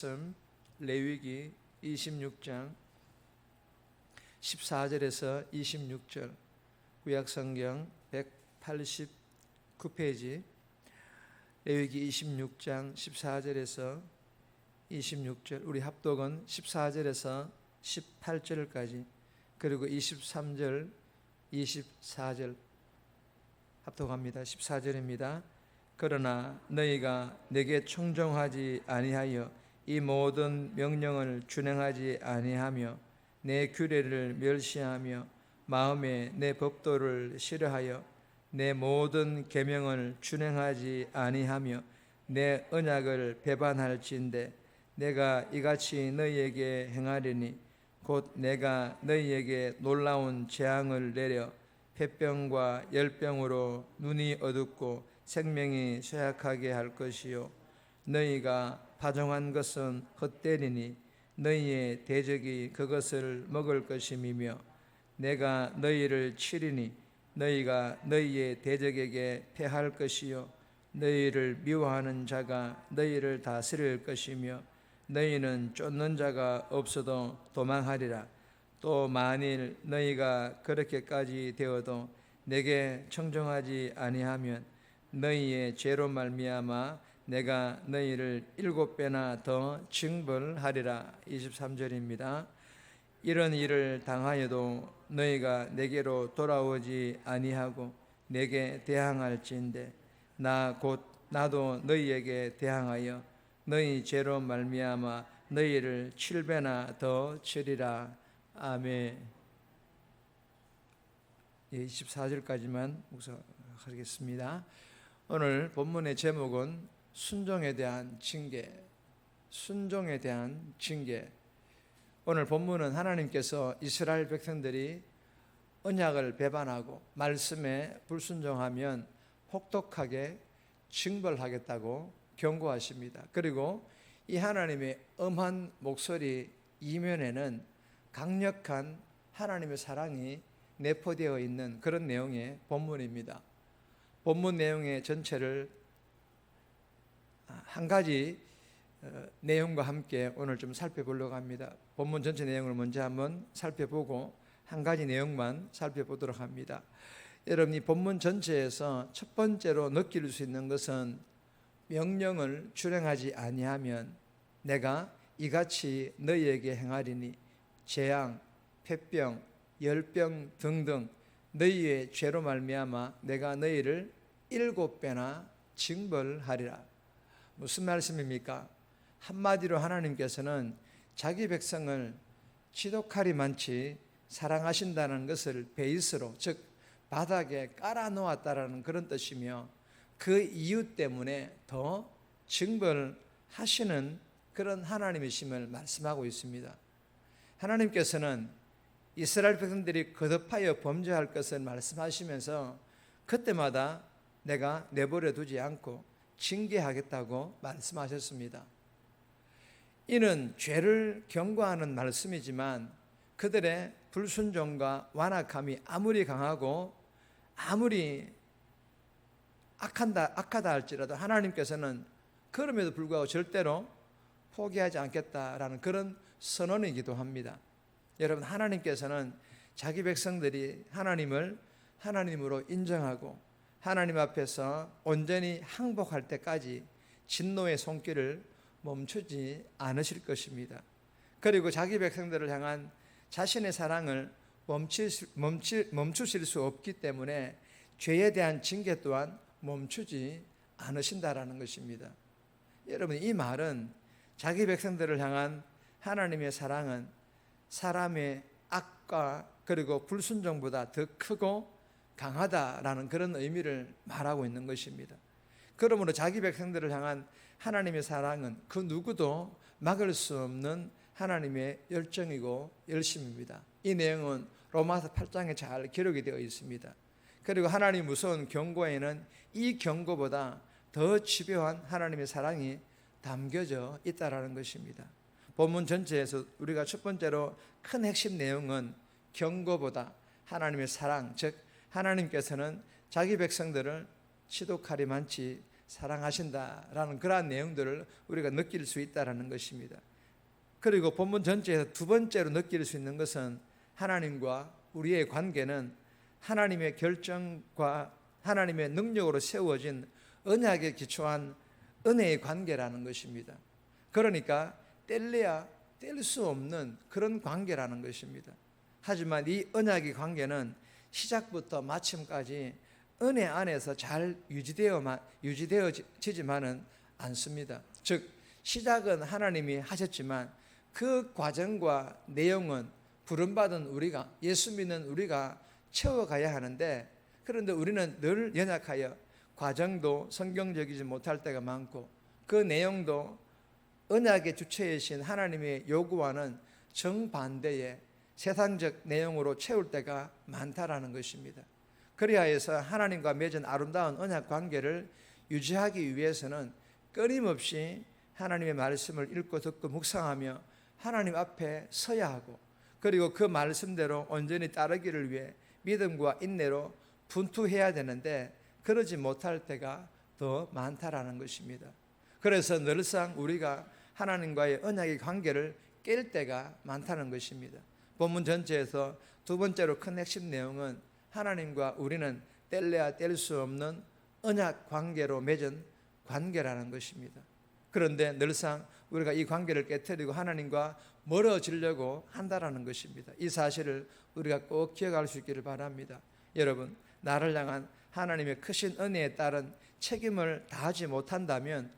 말씀 레위기 26장 14절에서 26절, 구약성경 189페이지, 레위기 26장 14절에서 26절, 우리 합독은 14절에서 18절까지, 그리고 23절, 24절 합독합니다. 14절입니다. 그러나 너희가 내게 청종하지 아니하여 이 모든 명령을 준행하지 아니하며 내 규례를 멸시하며 마음에 내 법도를 싫어하여 내 모든 계명을 준행하지 아니하며 내 언약을 배반할진대 내가 이같이 너희에게 행하리니 곧 내가 너희에게 놀라운 재앙을 내려 폐병과 열병으로 눈이 어둡고 생명이 쇠약하게 할 것이요 너희가 파종한 것은 헛되리니 너희의 대적이 그것을 먹을 것임이며 내가 너희를 치리니 너희가 너희의 대적에게 패할 것이요 너희를 미워하는 자가 너희를 다스릴 것이며 너희는 쫓는 자가 없어도 도망하리라. 또 만일 너희가 그렇게까지 되어도 내게 청종하지 아니하면 너희의 죄로 말미암아 내가 너희를 7배나 더 징벌하리라. 23절입니다. 이런 일을 당하여도 너희가 내게로 돌아오지 아니하고 내게 대항할진대 나 곧 나도 너희에게 대항하여 너희 죄로 말미암아 너희를 7배나 더 치리라. 아멘. 24절까지만 묵상하겠습니다. 오늘 본문의 제목은 순종에 대한 징계, 순종에 대한 징계. 오늘 본문은 하나님께서 이스라엘 백성들이 언약을 배반하고 말씀에 불순종하면 혹독하게 징벌하겠다고 경고하십니다. 그리고 이 하나님의 엄한 목소리 이면에는 강력한 하나님의 사랑이 내포되어 있는 그런 내용의 본문입니다. 본문 내용의 전체를 한 가지 내용과 함께 오늘 좀 살펴보려고 합니다. 본문 전체 내용을 먼저 한번 살펴보고 한 가지 내용만 살펴보도록 합니다. 여러분, 이 본문 전체에서 첫 번째로 느낄 수 있는 것은 명령을 준행하지 아니하면 내가 이같이 너희에게 행하리니 재앙, 폐병, 열병 등등 너희의 죄로 말미암아 내가 너희를 7배나 징벌하리라. 무슨 말씀입니까? 한마디로 하나님께서는 자기 백성을 지독하리만치 사랑하신다는 것을 베이스로, 즉 바닥에 깔아놓았다라는 그런 뜻이며 그 이유 때문에 더 징벌하시는 그런 하나님이심을 말씀하고 있습니다. 하나님께서는 이스라엘 백성들이 거듭하여 범죄할 것을 말씀하시면서 그때마다 내가 내버려 두지 않고 징계하겠다고 말씀하셨습니다. 이는 죄를 경고하는 말씀이지만 그들의 불순종과 완악함이 아무리 강하고 아무리 악하다 할지라도 하나님께서는 그럼에도 불구하고 절대로 포기하지 않겠다라는 그런 선언이기도 합니다. 여러분, 하나님께서는 자기 백성들이 하나님을 하나님으로 인정하고 하나님 앞에서 온전히 항복할 때까지 진노의 손길을 멈추지 않으실 것입니다. 그리고 자기 백성들을 향한 자신의 사랑을 멈추실 수 없기 때문에 죄에 대한 징계 또한 멈추지 않으신다라는 것입니다. 여러분, 이 말은 자기 백성들을 향한 하나님의 사랑은 사람의 악과 그리고 불순종보다 더 크고 강하다라는 그런 의미를 말하고 있는 것입니다. 그러므로 자기 백성들을 향한 하나님의 사랑은 그 누구도 막을 수 없는 하나님의 열정이고 열심입니다. 이 내용은 로마서 8장에 잘 기록이 되어 있습니다. 그리고 하나님 무서운 경고에는 이 경고보다 더 집요한 하나님의 사랑이 담겨져 있다라는 것입니다. 본문 전체에서 우리가 첫 번째로 큰 핵심 내용은 경고보다 하나님의 사랑, 즉 하나님께서는 자기 백성들을 지독하리만치 사랑하신다라는 그러한 내용들을 우리가 느낄 수 있다는 것입니다. 그리고 본문 전체에서 두 번째로 느낄 수 있는 것은 하나님과 우리의 관계는 하나님의 결정과 하나님의 능력으로 세워진 언약에 기초한 은혜의 관계라는 것입니다. 그러니까 뗄래야 뗄 수 없는 그런 관계라는 것입니다. 하지만 이 언약의 관계는 시작부터 마침까지 은혜 안에서 잘 유지되어지지만은 않습니다. 즉 시작은 하나님이 하셨지만 그 과정과 내용은 부름받은 우리가, 예수 믿는 우리가 채워가야 하는데, 그런데 우리는 늘 연약하여 과정도 성경적이지 못할 때가 많고 그 내용도 언약의 주체이신 하나님의 요구와는 정반대의 세상적 내용으로 채울 때가 많다라는 것입니다. 그리하여서 하나님과 맺은 아름다운 언약 관계를 유지하기 위해서는 끊임없이 하나님의 말씀을 읽고 듣고 묵상하며 하나님 앞에 서야 하고, 그리고 그 말씀대로 온전히 따르기를 위해 믿음과 인내로 분투해야 되는데 그러지 못할 때가 더 많다라는 것입니다. 그래서 늘상 우리가 하나님과의 언약의 관계를 깰 때가 많다는 것입니다. 본문 전체에서 두 번째로 큰 핵심 내용은 하나님과 우리는 뗄래야 뗄 수 없는 언약 관계로 맺은 관계라는 것입니다. 그런데 늘상 우리가 이 관계를 깨뜨리고 하나님과 멀어지려고 한다라는 것입니다. 이 사실을 우리가 꼭 기억할 수 있기를 바랍니다. 여러분, 나를 향한 하나님의 크신 은혜에 따른 책임을 다하지 못한다면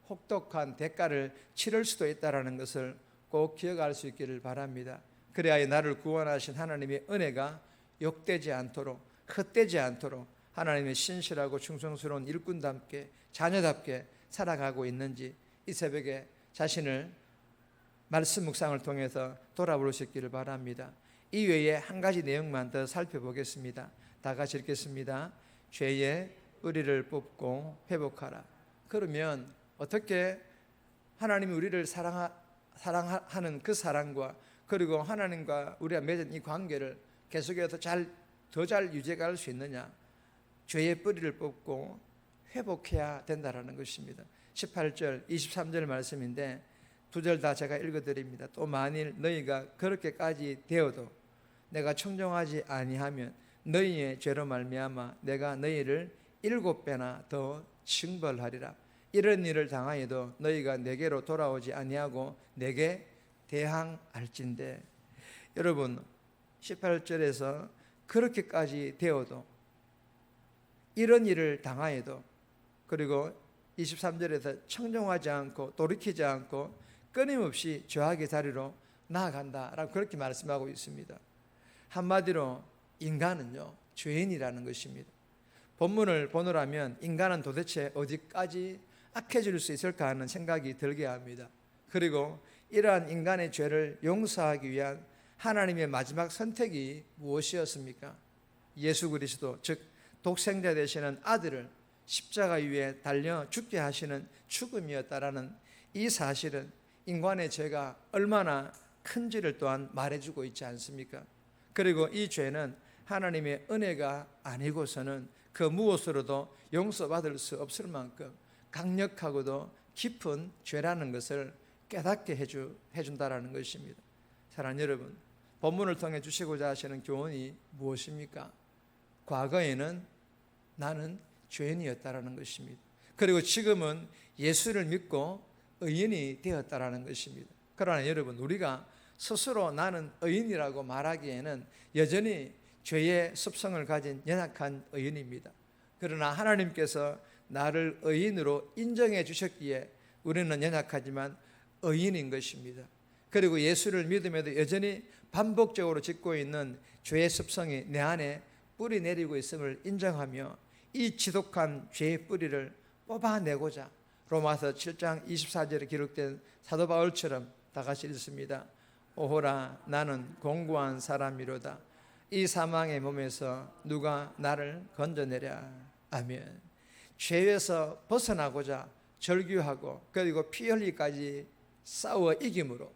혹독한 대가를 치를 수도 있다는 것을 꼭 기억할 수 있기를 바랍니다. 그래야 나를 구원하신 하나님의 은혜가 욕되지 않도록, 헛되지 않도록 하나님의 신실하고 충성스러운 일꾼답게, 자녀답게 살아가고 있는지 이 새벽에 자신을 말씀 묵상을 통해서 돌아볼 수 있기를 바랍니다. 이외에 한 가지 내용만 더 살펴보겠습니다. 다 같이 읽겠습니다. 죄의 뿌리를 뽑고 회복하라. 그러면 어떻게 하나님이 우리를 사랑하는 그 사랑과, 그리고 하나님과 우리가 맺은 이 관계를 계속해서 더 잘 유지해갈 수 있느냐? 죄의 뿌리를 뽑고 회복해야 된다는 것입니다. 18절, 23절 말씀인데 두 절 다 제가 읽어드립니다. 또 만일 너희가 그렇게까지 되어도 내가 청정하지 아니하면 너희의 죄로 말미암아 내가 너희를 7배나 더 징벌하리라. 이런 일을 당하여도 너희가 내게로 돌아오지 아니하고 내게 대항할진대. 여러분, 18절에서 그렇게까지 되어도, 이런 일을 당하여도, 그리고 23절에서 청정하지 않고 돌이키지 않고 끊임없이 죄악의 자리로 나아간다라고 그렇게 말씀하고 있습니다. 한마디로 인간은요, 죄인이라는 것입니다. 본문을 보노라면 인간은 도대체 어디까지 악해질 수 있을까 하는 생각이 들게 합니다. 그리고 이러한 인간의 죄를 용서하기 위한 하나님의 마지막 선택이 무엇이었습니까? 예수 그리스도, 즉 독생자 되시는 아들을 십자가 위에 달려 죽게 하시는 죽음이었다라는 이 사실은 인간의 죄가 얼마나 큰지를 또한 말해주고 있지 않습니까? 그리고 이 죄는 하나님의 은혜가 아니고서는 그 무엇으로도 용서받을 수 없을 만큼 강력하고도 깊은 죄라는 것을 깨닫게 해준다라는 것입니다. 사랑하는 여러분, 본문을 통해 주시고자 하시는 교훈이 무엇입니까? 과거에는 나는 죄인이었다라는 것입니다. 그리고 지금은 예수를 믿고 의인이 되었다라는 것입니다. 그러나 여러분, 우리가 스스로 나는 의인이라고 말하기에는 여전히 죄의 습성을 가진 연약한 의인입니다. 그러나 하나님께서 나를 의인으로 인정해 주셨기에 우리는 연약하지만 의인인 것입니다. 그리고 예수를 믿음에도 여전히 반복적으로 짓고 있는 죄의 습성이 내 안에 뿌리 내리고 있음을 인정하며 이 지독한 죄의 뿌리를 뽑아내고자 로마서 7장 24절에 기록된 사도 바울처럼 다 같이 읽습니다. 오호라, 나는 공고한 사람이로다. 이 사망의 몸에서 누가 나를 건져내랴. 아멘. 죄에서 벗어나고자 절규하고 그리고 피 흘리기까지 싸워 이김으로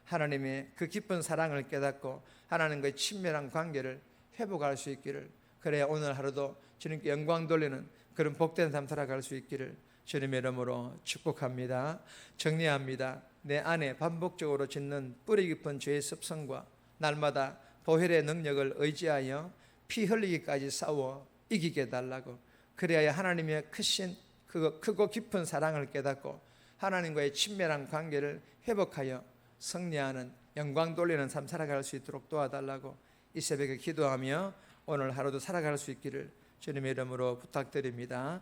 하나님의 그 깊은 사랑을 깨닫고 하나님과의 친밀한 관계를 회복할 수 있기를, 그래야 오늘 하루도 주님께 영광 돌리는 그런 복된 삶 살아갈 수 있기를 주님의 이름으로 축복합니다. 정리합니다. 내 안에 반복적으로 짓는 뿌리 깊은 죄의 습성과 날마다 보혈의 능력을 의지하여 피 흘리기까지 싸워 이기게 해달라고, 그래야 하나님의 크신 크고 깊은 사랑을 깨닫고 하나님과의 친밀한 관계를 회복하여 승리하는, 영광 돌리는 삶 살아갈 수 있도록 도와달라고 이 새벽에 기도하며 오늘 하루도 살아갈 수 있기를 주님의 이름으로 부탁드립니다.